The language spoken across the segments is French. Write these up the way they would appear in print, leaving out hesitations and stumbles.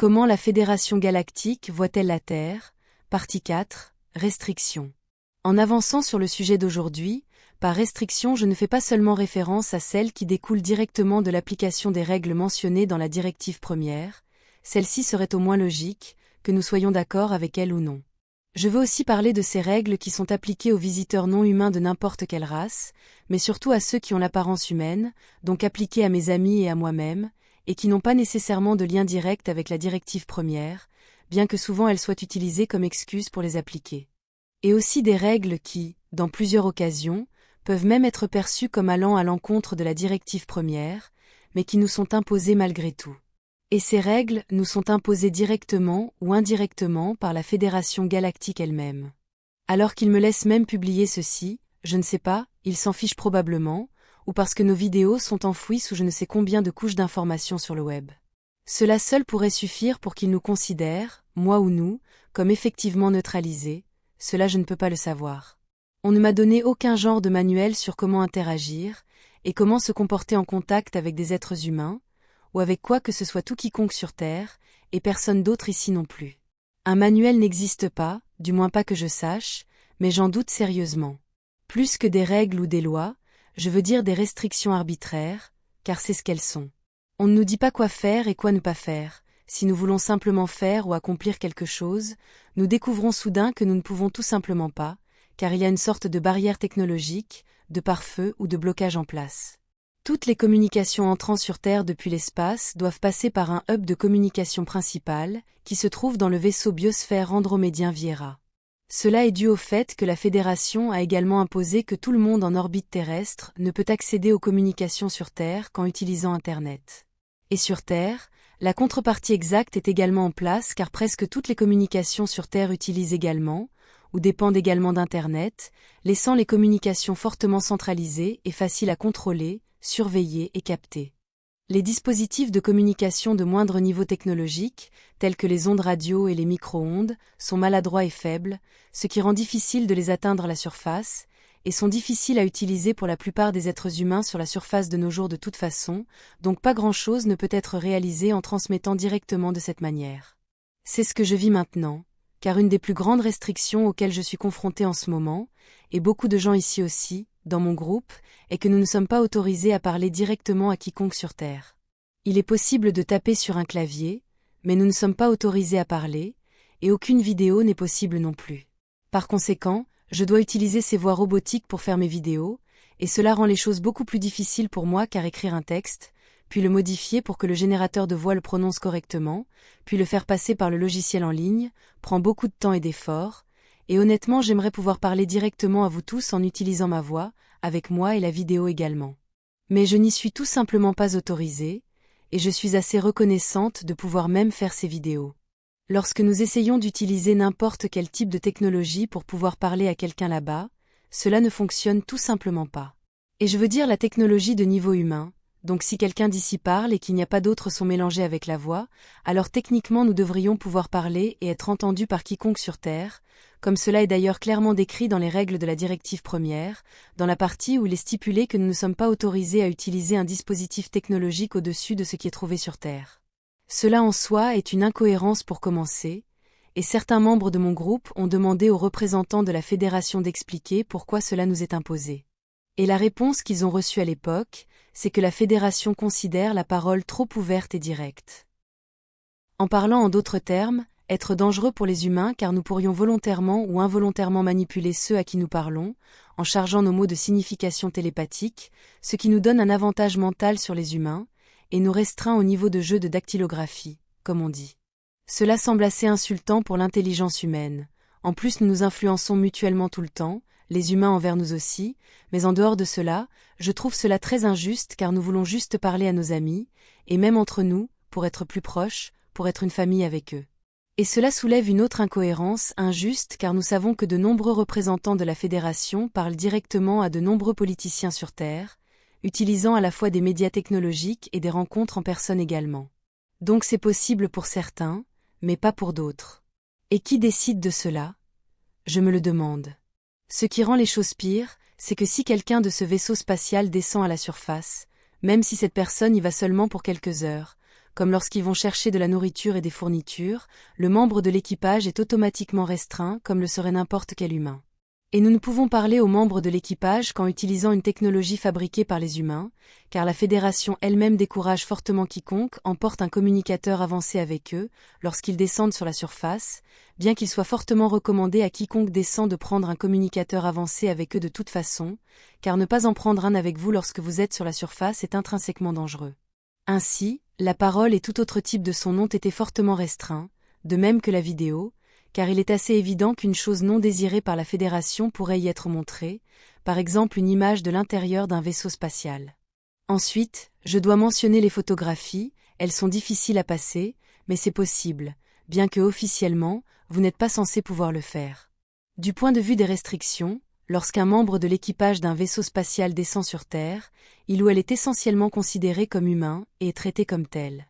Comment la Fédération galactique voit-elle la Terre? Partie 4. Restrictions. En avançant sur le sujet d'aujourd'hui, par restriction je ne fais pas seulement référence à celles qui découlent directement de l'application des règles mentionnées dans la directive première, celle-ci serait au moins logique, que nous soyons d'accord avec elle ou non. Je veux aussi parler de ces règles qui sont appliquées aux visiteurs non humains de n'importe quelle race, mais surtout à ceux qui ont l'apparence humaine, donc appliquées à mes amis et à moi-même, et qui n'ont pas nécessairement de lien direct avec la directive première, bien que souvent elles soient utilisées comme excuse pour les appliquer. Et aussi des règles qui, dans plusieurs occasions, peuvent même être perçues comme allant à l'encontre de la directive première, mais qui nous sont imposées malgré tout. Et ces règles nous sont imposées directement ou indirectement par la Fédération galactique elle-même. Alors qu'ils me laissent même publier ceci, je ne sais pas, ils s'en fichent probablement, ou parce que nos vidéos sont enfouies sous je ne sais combien de couches d'informations sur le web. Cela seul pourrait suffire pour qu'ils nous considèrent, moi ou nous, comme effectivement neutralisés, cela je ne peux pas le savoir. On ne m'a donné aucun genre de manuel sur comment interagir, et comment se comporter en contact avec des êtres humains, ou avec quoi que ce soit tout quiconque sur Terre, et personne d'autre ici non plus. Un manuel n'existe pas, du moins pas que je sache, mais j'en doute sérieusement. Plus que des règles ou des lois, je veux dire des restrictions arbitraires, car c'est ce qu'elles sont. On ne nous dit pas quoi faire et quoi ne pas faire. Si nous voulons simplement faire ou accomplir quelque chose, nous découvrons soudain que nous ne pouvons tout simplement pas, car il y a une sorte de barrière technologique, de pare-feu ou de blocage en place. Toutes les communications entrant sur Terre depuis l'espace doivent passer par un hub de communication principal, qui se trouve dans le vaisseau biosphère andromédien Viera. Cela est dû au fait que la Fédération a également imposé que tout le monde en orbite terrestre ne peut accéder aux communications sur Terre qu'en utilisant Internet. Et sur Terre, la contrepartie exacte est également en place car presque toutes les communications sur Terre utilisent également, ou dépendent également d'Internet, laissant les communications fortement centralisées et faciles à contrôler, surveiller et capter. Les dispositifs de communication de moindre niveau technologique, tels que les ondes radio et les micro-ondes, sont maladroits et faibles, ce qui rend difficile de les atteindre à la surface, et sont difficiles à utiliser pour la plupart des êtres humains sur la surface de nos jours de toute façon, donc pas grand-chose ne peut être réalisé en transmettant directement de cette manière. C'est ce que je vis maintenant, car une des plus grandes restrictions auxquelles je suis confrontée en ce moment, et beaucoup de gens ici aussi, dans mon groupe, est que nous ne sommes pas autorisés à parler directement à quiconque sur Terre. Il est possible de taper sur un clavier, mais nous ne sommes pas autorisés à parler, et aucune vidéo n'est possible non plus. Par conséquent, je dois utiliser ces voix robotiques pour faire mes vidéos, et cela rend les choses beaucoup plus difficiles pour moi car écrire un texte, puis le modifier pour que le générateur de voix le prononce correctement, puis le faire passer par le logiciel en ligne, prend beaucoup de temps et d'efforts, et honnêtement j'aimerais pouvoir parler directement à vous tous en utilisant ma voix, avec moi et la vidéo également. Mais je n'y suis tout simplement pas autorisée, et je suis assez reconnaissante de pouvoir même faire ces vidéos. Lorsque nous essayons d'utiliser n'importe quel type de technologie pour pouvoir parler à quelqu'un là-bas, cela ne fonctionne tout simplement pas. Et je veux dire la technologie de niveau humain, donc si quelqu'un d'ici parle et qu'il n'y a pas d'autres sons mélangés avec la voix, alors techniquement nous devrions pouvoir parler et être entendus par quiconque sur Terre, comme cela est d'ailleurs clairement décrit dans les règles de la directive première, dans la partie où il est stipulé que nous ne sommes pas autorisés à utiliser un dispositif technologique au-dessus de ce qui est trouvé sur Terre. Cela en soi est une incohérence pour commencer, et certains membres de mon groupe ont demandé aux représentants de la Fédération d'expliquer pourquoi cela nous est imposé. Et la réponse qu'ils ont reçue à l'époque, c'est que la Fédération considère la parole trop ouverte et directe. En parlant en d'autres termes, être dangereux pour les humains car nous pourrions volontairement ou involontairement manipuler ceux à qui nous parlons, en chargeant nos mots de signification télépathique, ce qui nous donne un avantage mental sur les humains, et nous restreint au niveau de jeu de dactylographie, comme on dit. Cela semble assez insultant pour l'intelligence humaine. En plus nous nous influençons mutuellement tout le temps, les humains envers nous aussi, mais en dehors de cela, je trouve cela très injuste car nous voulons juste parler à nos amis, et même entre nous, pour être plus proches, pour être une famille avec eux. Et cela soulève une autre incohérence injuste car nous savons que de nombreux représentants de la Fédération parlent directement à de nombreux politiciens sur Terre, utilisant à la fois des médias technologiques et des rencontres en personne également. Donc c'est possible pour certains, mais pas pour d'autres. Et qui décide de cela? Je me le demande. Ce qui rend les choses pires, c'est que si quelqu'un de ce vaisseau spatial descend à la surface, même si cette personne y va seulement pour quelques heures, comme lorsqu'ils vont chercher de la nourriture et des fournitures, le membre de l'équipage est automatiquement restreint comme le serait n'importe quel humain. Et nous ne pouvons parler aux membres de l'équipage qu'en utilisant une technologie fabriquée par les humains, car la Fédération elle-même décourage fortement quiconque emporte un communicateur avancé avec eux lorsqu'ils descendent sur la surface, bien qu'il soit fortement recommandé à quiconque descend de prendre un communicateur avancé avec eux de toute façon, car ne pas en prendre un avec vous lorsque vous êtes sur la surface est intrinsèquement dangereux. Ainsi, la parole et tout autre type de son ont été fortement restreints, de même que la vidéo, car il est assez évident qu'une chose non désirée par la Fédération pourrait y être montrée, par exemple une image de l'intérieur d'un vaisseau spatial. Ensuite, je dois mentionner les photographies, elles sont difficiles à passer, mais c'est possible, bien que officiellement, vous n'êtes pas censé pouvoir le faire. Du point de vue des restrictions, lorsqu'un membre de l'équipage d'un vaisseau spatial descend sur Terre, il ou elle est essentiellement considéré comme humain et est traité comme tel.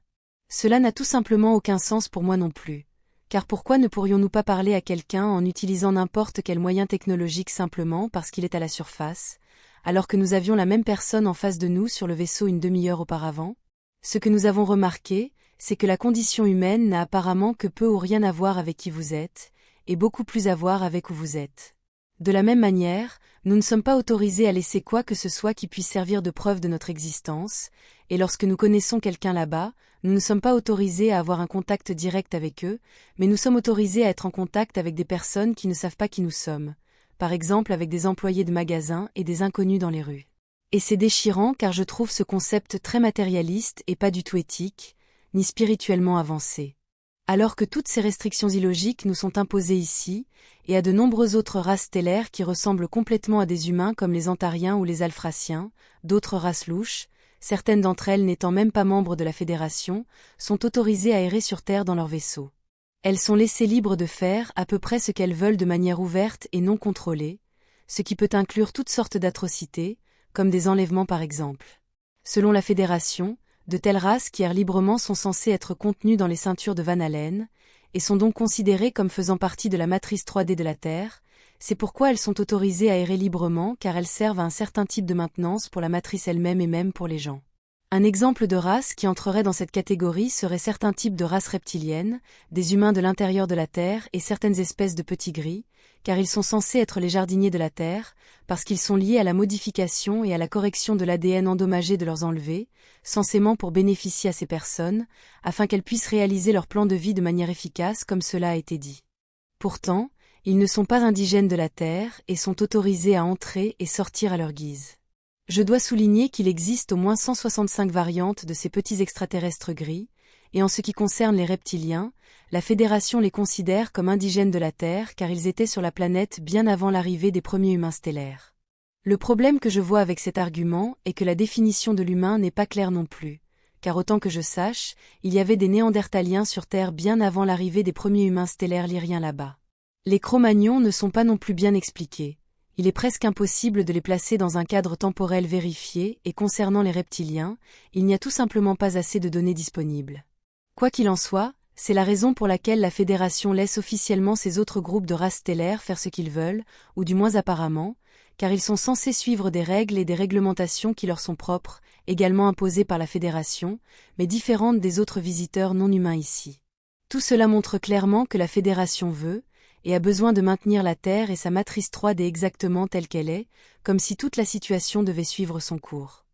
Cela n'a tout simplement aucun sens pour moi non plus. Car pourquoi ne pourrions-nous pas parler à quelqu'un en utilisant n'importe quel moyen technologique simplement parce qu'il est à la surface, alors que nous avions la même personne en face de nous sur le vaisseau une demi-heure auparavant? Ce que nous avons remarqué, c'est que la condition humaine n'a apparemment que peu ou rien à voir avec qui vous êtes, et beaucoup plus à voir avec où vous êtes. De la même manière, nous ne sommes pas autorisés à laisser quoi que ce soit qui puisse servir de preuve de notre existence, et lorsque nous connaissons quelqu'un là-bas, nous ne sommes pas autorisés à avoir un contact direct avec eux, mais nous sommes autorisés à être en contact avec des personnes qui ne savent pas qui nous sommes, par exemple avec des employés de magasins et des inconnus dans les rues. Et c'est déchirant car je trouve ce concept très matérialiste et pas du tout éthique, ni spirituellement avancé. Alors que toutes ces restrictions illogiques nous sont imposées ici, et à de nombreuses autres races stellaires qui ressemblent complètement à des humains comme les Antariens ou les Alphraciens, d'autres races louches, certaines d'entre elles n'étant même pas membres de la Fédération, sont autorisées à errer sur Terre dans leur vaisseau. Elles sont laissées libres de faire à peu près ce qu'elles veulent de manière ouverte et non contrôlée, ce qui peut inclure toutes sortes d'atrocités, comme des enlèvements par exemple. Selon la Fédération, de telles races qui errent librement sont censées être contenues dans les ceintures de Van Allen, et sont donc considérées comme faisant partie de la matrice 3D de la Terre. C'est pourquoi elles sont autorisées à errer librement car elles servent à un certain type de maintenance pour la matrice elle-même et même pour les gens. Un exemple de race qui entrerait dans cette catégorie serait certains types de races reptiliennes, des humains de l'intérieur de la Terre et certaines espèces de petits gris, car ils sont censés être les jardiniers de la Terre, parce qu'ils sont liés à la modification et à la correction de l'ADN endommagé de leurs enlevés, censément pour bénéficier à ces personnes, afin qu'elles puissent réaliser leur plan de vie de manière efficace comme cela a été dit. Pourtant, ils ne sont pas indigènes de la Terre et sont autorisés à entrer et sortir à leur guise. Je dois souligner qu'il existe au moins 165 variantes de ces petits extraterrestres gris, et en ce qui concerne les reptiliens, la Fédération les considère comme indigènes de la Terre car ils étaient sur la planète bien avant l'arrivée des premiers humains stellaires. Le problème que je vois avec cet argument est que la définition de l'humain n'est pas claire non plus, car autant que je sache, il y avait des néandertaliens sur Terre bien avant l'arrivée des premiers humains stellaires lyriens là-bas. Les Cro-Magnons ne sont pas non plus bien expliqués. Il est presque impossible de les placer dans un cadre temporel vérifié et concernant les reptiliens, il n'y a tout simplement pas assez de données disponibles. Quoi qu'il en soit, c'est la raison pour laquelle la Fédération laisse officiellement ces autres groupes de races stellaires faire ce qu'ils veulent, ou du moins apparemment, car ils sont censés suivre des règles et des réglementations qui leur sont propres, également imposées par la Fédération, mais différentes des autres visiteurs non humains ici. Tout cela montre clairement que la Fédération veut, et a besoin de maintenir la Terre et sa matrice 3D exactement telle qu'elle est, comme si toute la situation devait suivre son cours.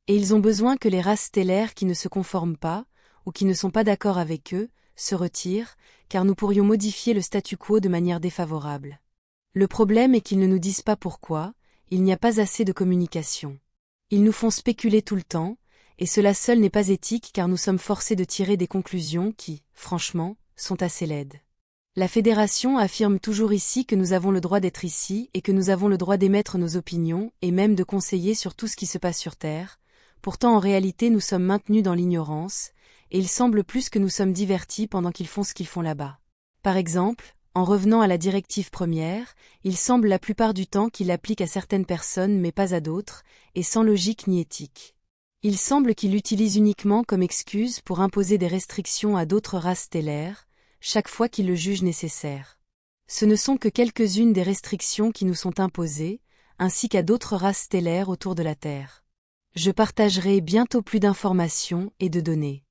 Et ils ont besoin que les races stellaires qui ne se conforment pas, ou qui ne sont pas d'accord avec eux, se retirent, car nous pourrions modifier le statu quo de manière défavorable. Le problème est qu'ils ne nous disent pas pourquoi, il n'y a pas assez de communication. Ils nous font spéculer tout le temps, et cela seul n'est pas éthique car nous sommes forcés de tirer des conclusions qui, franchement, sont assez laides. La Fédération affirme toujours ici que nous avons le droit d'être ici et que nous avons le droit d'émettre nos opinions et même de conseiller sur tout ce qui se passe sur Terre. Pourtant en réalité nous sommes maintenus dans l'ignorance, et il semble plus que nous sommes divertis pendant qu'ils font ce qu'ils font là-bas. Par exemple, en revenant à la directive première, il semble la plupart du temps qu'il l'applique à certaines personnes mais pas à d'autres, et sans logique ni éthique. Il semble qu'il l'utilise uniquement comme excuse pour imposer des restrictions à d'autres races stellaires, chaque fois qu'il le juge nécessaire. Ce ne sont que quelques-unes des restrictions qui nous sont imposées, ainsi qu'à d'autres races stellaires autour de la Terre. Je partagerai bientôt plus d'informations et de données.